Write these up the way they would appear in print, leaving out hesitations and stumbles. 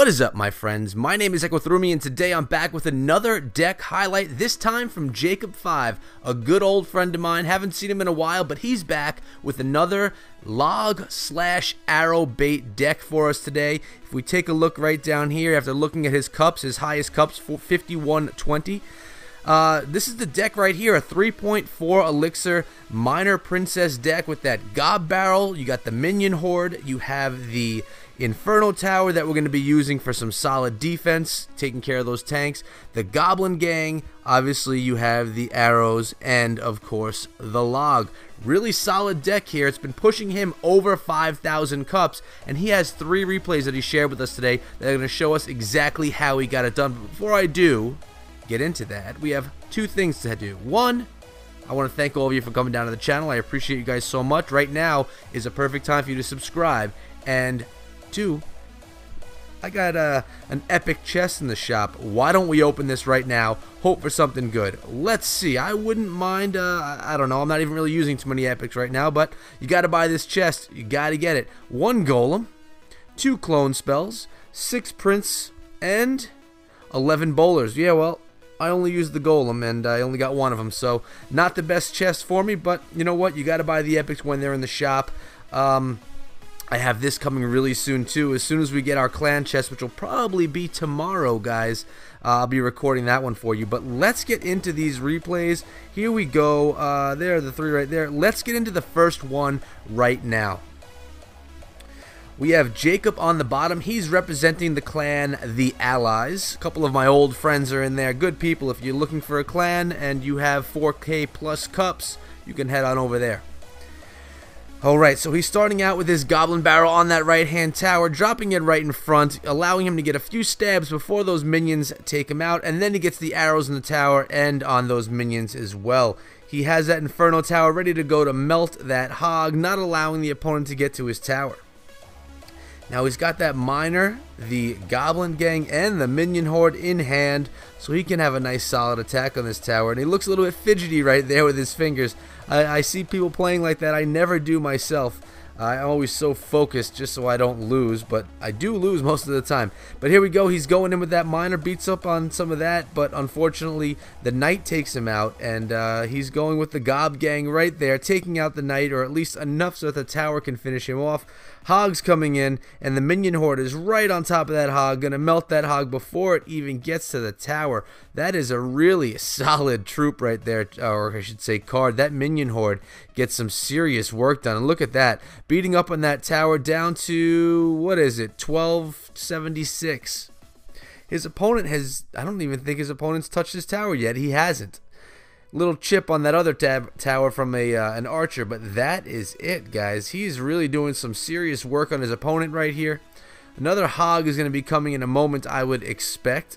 What is up, my friends? My name is Equithrumi, and today I'm back with another deck highlight, this time from Jacob5, a good old friend of mine. Haven't seen him in a while, but he's back with another log/arrow bait deck for us today. If we take a look right down here, after looking at his cups, his highest cups, 5120. This is the deck right here, a 3.4 elixir minor princess deck with that gob barrel. You got the minion horde, you have the Inferno Tower that we're going to be using for some solid defense, taking care of those tanks, the Goblin Gang, obviously you have the arrows, and of course the log. Really solid deck here. It's been pushing him over 5,000 cups, and he has 3 replays that he shared with us today that are going to show us exactly how he got it done. But before I do get into that, we have 2 things to do. One, I want to thank all of you for coming down to the channel. I appreciate you guys so much. Right now is a perfect time for you to subscribe. And 2, I got an epic chest in the shop. Why don't we open this right now? Hope for something good. Let's see. I wouldn't mind, I don't know. I'm not even really using too many epics right now, but you got to buy this chest. You got to get it. 1 golem, 2 clone spells, 6 prince, and 11 bowlers. Yeah, well, I only used the golem, and I only got 1 of them, so not the best chest for me, but you know what? You got to buy the epics when they're in the shop. I have this coming really soon too. As soon as we get our clan chest, which will probably be tomorrow, guys, I'll be recording that one for you. But let's get into these replays. Here we go. There are the 3 right there. Let's get into the first one right now. We have Jacob on the bottom. He's representing the clan The Allies. A couple of my old friends are in there. Good people. If you're looking for a clan and you have 4K plus cups, you can head on over there. Alright, so he's starting out with his goblin barrel on that right-hand tower, dropping it right in front, allowing him to get a few stabs before those minions take him out, and then he gets the arrows in the tower and on those minions as well. He has that Inferno Tower ready to go to melt that hog, not allowing the opponent to get to his tower. Now he's got that miner, the Goblin Gang, and the Minion Horde in hand, so he can have a nice solid attack on this tower. And he looks a little bit fidgety right there with his fingers. I see people playing like that. I never do myself. I'm always so focused just so I don't lose, but I do lose most of the time. But here we go. He's going in with that miner, beats up on some of that, but unfortunately the knight takes him out, and he's going with the Gob Gang right there, taking out the knight, or at least enough so that the tower can finish him off. Hog's coming in, and the Minion Horde is right on top of that hog, gonna melt that hog before it even gets to the tower. That is a really solid troop right there, or I should say card. That Minion Horde gets some serious work done, and look at that, beating up on that tower down to, what is it, 1276. His opponent has, I don't even think his opponent's touched his tower yet. He hasn't. Little chip on that other tower from an archer, but that is it, guys. He's really doing some serious work on his opponent right here. Another hog is going to be coming in a moment, I would expect.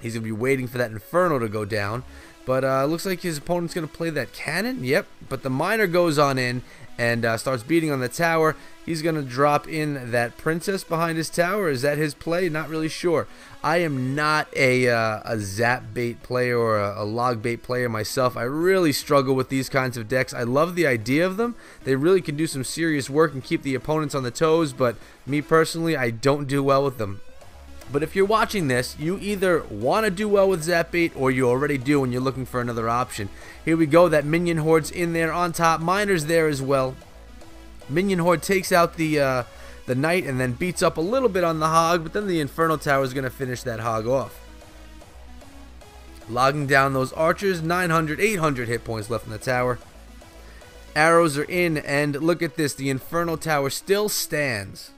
He's going to be waiting for that Inferno to go down, but looks like his opponent's going to play that cannon. Yep, but the miner goes on in and starts beating on the tower. He's going to drop in that princess behind his tower. Is that his play? Not really sure. I am not a zap bait player or a log bait player myself. I really struggle with these kinds of decks. I love the idea of them. They really can do some serious work and keep the opponents on the toes, but me personally, I don't do well with them. But if you're watching this, you either want to do well with zap bait or you already do and you're looking for another option. Here we go. That Minion Horde's in there on top. Miner's there as well. Minion Horde takes out the knight and then beats up a little bit on the hog, but then the Inferno Tower is going to finish that hog off. Logging down those archers, 900, 800 hit points left in the tower. Arrows are in, and look at this, the Inferno Tower still stands.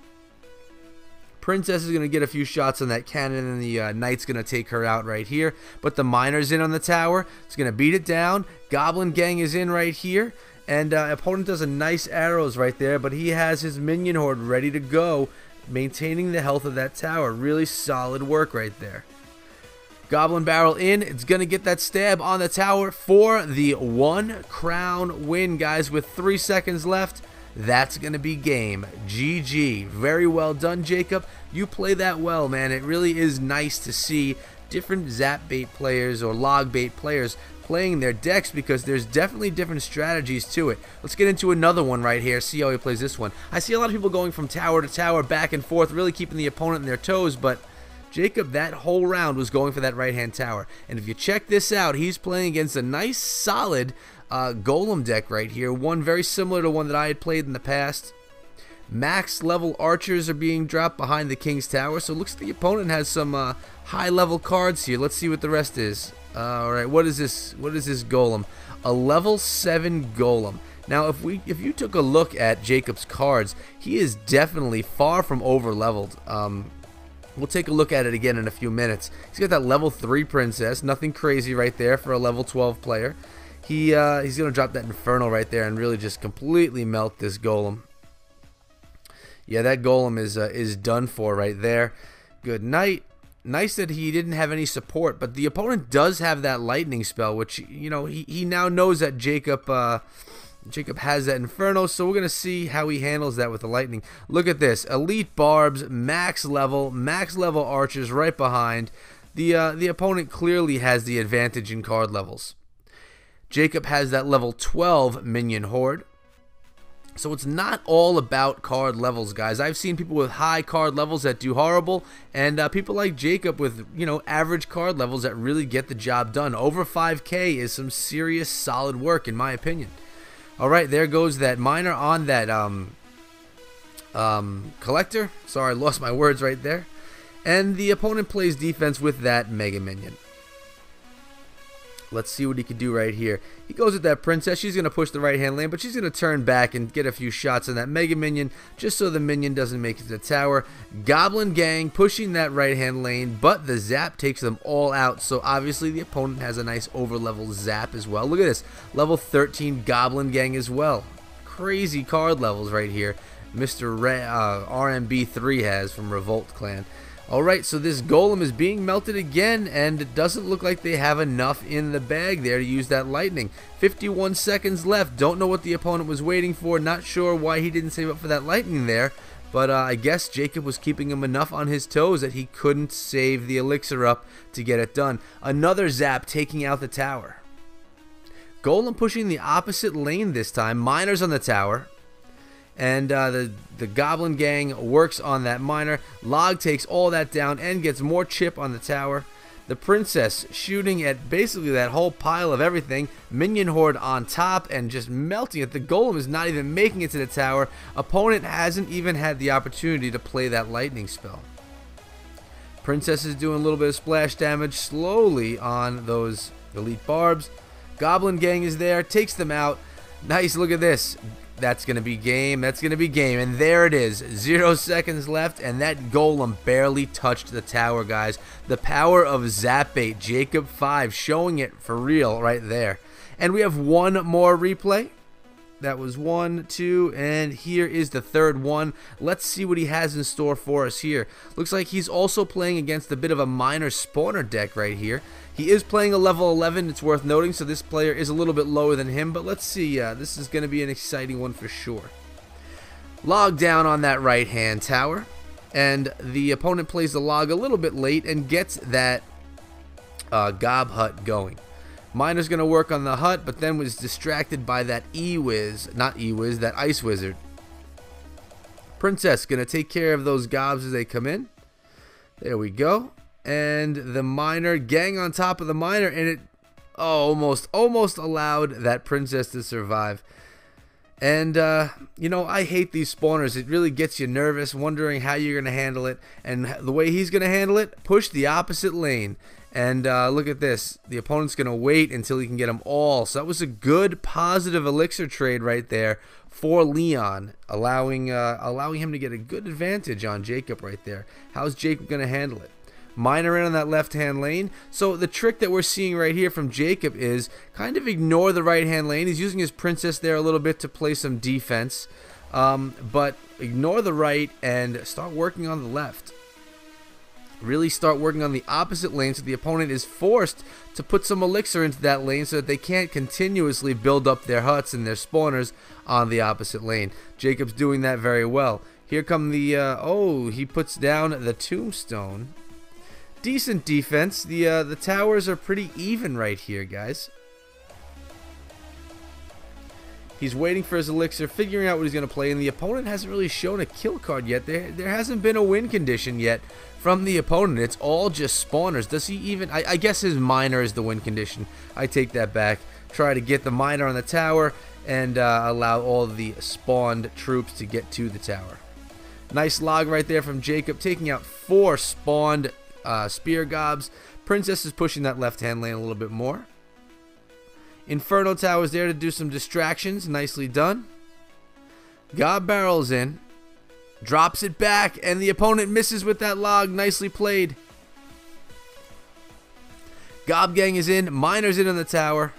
Princess is going to get a few shots on that cannon, and the knight's going to take her out right here. But the miner's in on the tower. It's going to beat it down. Goblin Gang is in right here. And opponent does a nice arrows right there, but he has his Minion Horde ready to go, maintaining the health of that tower. Really solid work right there. Goblin Barrel in. It's going to get that stab on the tower for the 1 crown win, guys, with 3 seconds left. That's going to be game. GG. Very well done, Jacob. You play that well, man. It really is nice to see different zap bait players or log bait players playing their decks, because there's definitely different strategies to it. Let's get into another one right here, see how he plays this one. I see a lot of people going from tower to tower, back and forth, really keeping the opponent in their toes, but Jacob that whole round was going for that right-hand tower. And if you check this out, he's playing against a nice, solid golem deck right here, one very similar to one that I had played in the past. Max level archers are being dropped behind the king's tower, so it looks like the opponent has some high level cards here. Let's see what the rest is. Alright, what is this golem? A level 7 golem. Now if you took a look at Jacob's cards, he is definitely far from over leveled. We'll take a look at it again in a few minutes. He's got that level 3 princess, nothing crazy right there for a level 12 player. He's gonna drop that Inferno right there and really just completely melt this golem. Yeah, that golem is done for right there. Good night. Nice that he didn't have any support, but the opponent does have that lightning spell, which, you know, he now knows that Jacob has that Inferno, so we're going to see how he handles that with the lightning. Look at this. Elite barbs, max level archers right behind. The opponent clearly has the advantage in card levels. Jacob has that level 12 minion horde. So it's not all about card levels, guys. I've seen people with high card levels that do horrible, and people like Jacob with, you know, average card levels that really get the job done. Over 5K is some serious solid work, in my opinion. Alright, there goes that miner on that collector. Sorry, I lost my words right there. And the opponent plays defense with that mega minion. Let's see what he can do right here. He goes with that princess. She's going to push the right-hand lane, but she's going to turn back and get a few shots on that mega minion just so the minion doesn't make it to the tower. Goblin gang pushing that right-hand lane, but the zap takes them all out. So obviously the opponent has a nice over-level zap as well. Look at this. Level 13 Goblin gang as well. Crazy card levels right here. Mr. RMB3 has from Revolt Clan. Alright, so this golem is being melted again, and it doesn't look like they have enough in the bag there to use that lightning. 51 seconds left. Don't know what the opponent was waiting for. Not sure why he didn't save up for that lightning there. But I guess Jacob was keeping him enough on his toes that he couldn't save the elixir up to get it done. Another zap taking out the tower. Golem pushing the opposite lane this time. Miners on the tower. And the Goblin gang works on that miner. Log takes all that down and gets more chip on the tower. The princess shooting at basically that whole pile of everything. Minion horde on top and just melting it. The golem is not even making it to the tower. Opponent hasn't even had the opportunity to play that lightning spell. Princess is doing a little bit of splash damage slowly on those elite barbs. Goblin gang is there, takes them out. Nice, look at this. That's going to be game. That's going to be game. And there it is. 0 seconds left, and that golem barely touched the tower, guys. The power of Zap Bait. Jacob 5 showing it for real right there. And we have one more replay. That was 1, 2, and here is the third one. Let's see what he has in store for us here. Looks like he's also playing against a bit of a minor spawner deck right here. He is playing a level 11, it's worth noting, so this player is a little bit lower than him, but let's see. This is going to be an exciting one for sure. Log down on that right-hand tower, and the opponent plays the log a little bit late and gets that gob hut going. Miner's going to work on the hut, but then was distracted by that that Ice Wizard. Princess going to take care of those gobs as they come in. There we go. And the miner, gang on top of the miner, and it almost allowed that princess to survive. And, you know, I hate these spawners. It really gets you nervous, wondering how you're going to handle it. And the way he's going to handle it, push the opposite lane. And look at this. The opponent's going to wait until he can get them all. So that was a good, positive elixir trade right there for Leon, allowing him to get a good advantage on Jacob right there. How's Jacob going to handle it? Miner in on that left-hand lane. So the trick that we're seeing right here from Jacob is kind of ignore the right-hand lane. He's using his princess there a little bit to play some defense. But ignore the right and start working on the left. Really start working on the opposite lane so the opponent is forced to put some elixir into that lane so that they can't continuously build up their huts and their spawners on the opposite lane. Jacob's doing that very well. Here come the, he puts down the tombstone. Decent defense. The towers are pretty even right here, guys. He's waiting for his elixir, figuring out what he's going to play, and the opponent hasn't really shown a kill card yet. There hasn't been a win condition yet from the opponent. It's all just spawners. Does he even... I guess his miner is the win condition. I take that back. Try to get the miner on the tower and allow all the spawned troops to get to the tower. Nice log right there from Jacob, taking out 4 spawned spear gobs. Princess is pushing that left-hand lane a little bit more. Inferno Tower is there to do some distractions. Nicely done. Gob barrels in. Drops it back, and the opponent misses with that log. Nicely played. Gob gang is in. Miner's in on the tower.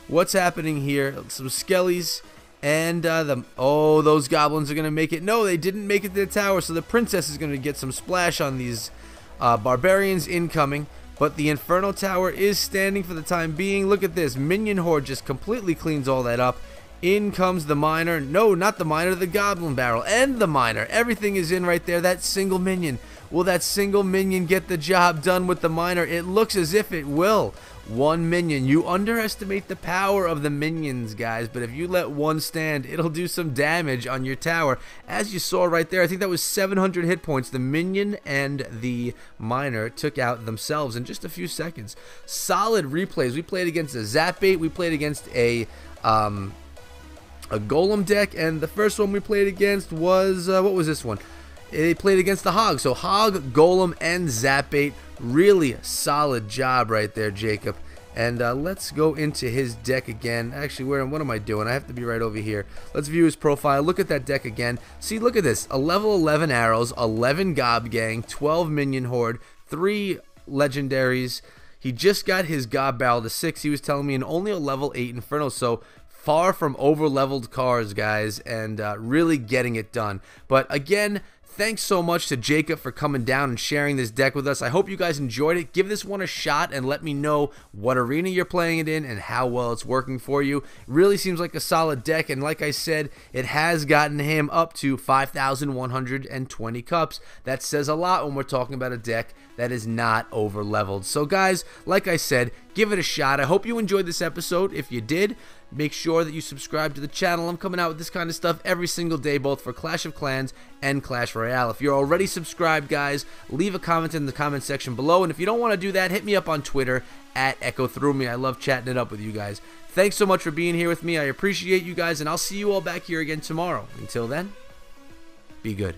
What's happening here? Some skellies. And those goblins are going to make it. No, they didn't make it to the tower, so the princess is going to get some splash on these barbarians incoming. But the Inferno Tower is standing for the time being. Look at this. Minion Horde just completely cleans all that up. In comes the miner. No, not the miner, the goblin barrel. And the miner. Everything is in right there. That single minion. Will that single minion get the job done with the miner? It looks as if it will. 1 minion. You underestimate the power of the minions, guys, but if you let one stand, it'll do some damage on your tower. As you saw right there, I think that was 700 hit points. The minion and the miner took out themselves in just a few seconds. Solid replays. We played against a Zap Bait. We played against a Golem deck, and the first one we played against was, what was this one? They played against the Hog. So Hog, Golem, and Zap Bait. Really solid job right there, Jacob. And let's go into his deck again. Actually, what am I doing? I have to be right over here. Let's view his profile. Look at that deck again. See, look at this. A level 11 arrows, 11 Gob Gang, 12 Minion Horde, 3 legendaries. He just got his Gob Barrel to 6. He was telling me, and only a level 8 Inferno. So far from over-leveled cards, guys, and really getting it done. But again, thanks so much to Jacob for coming down and sharing this deck with us. I hope you guys enjoyed it. Give this one a shot and let me know what arena you're playing it in and how well it's working for you. Really seems like a solid deck, and like I said, it has gotten him up to 5,120 cups. That says a lot when we're talking about a deck that is not over leveled. So guys, like I said, give it a shot. I hope you enjoyed this episode. If you did, make sure that you subscribe to the channel. I'm coming out with this kind of stuff every single day, both for Clash of Clans and Clash Royale. If you're already subscribed, guys, leave a comment in the comment section below. And if you don't want to do that, hit me up on Twitter at EchoThroughMe. I love chatting it up with you guys. Thanks so much for being here with me. I appreciate you guys, and I'll see you all back here again tomorrow. Until then, be good.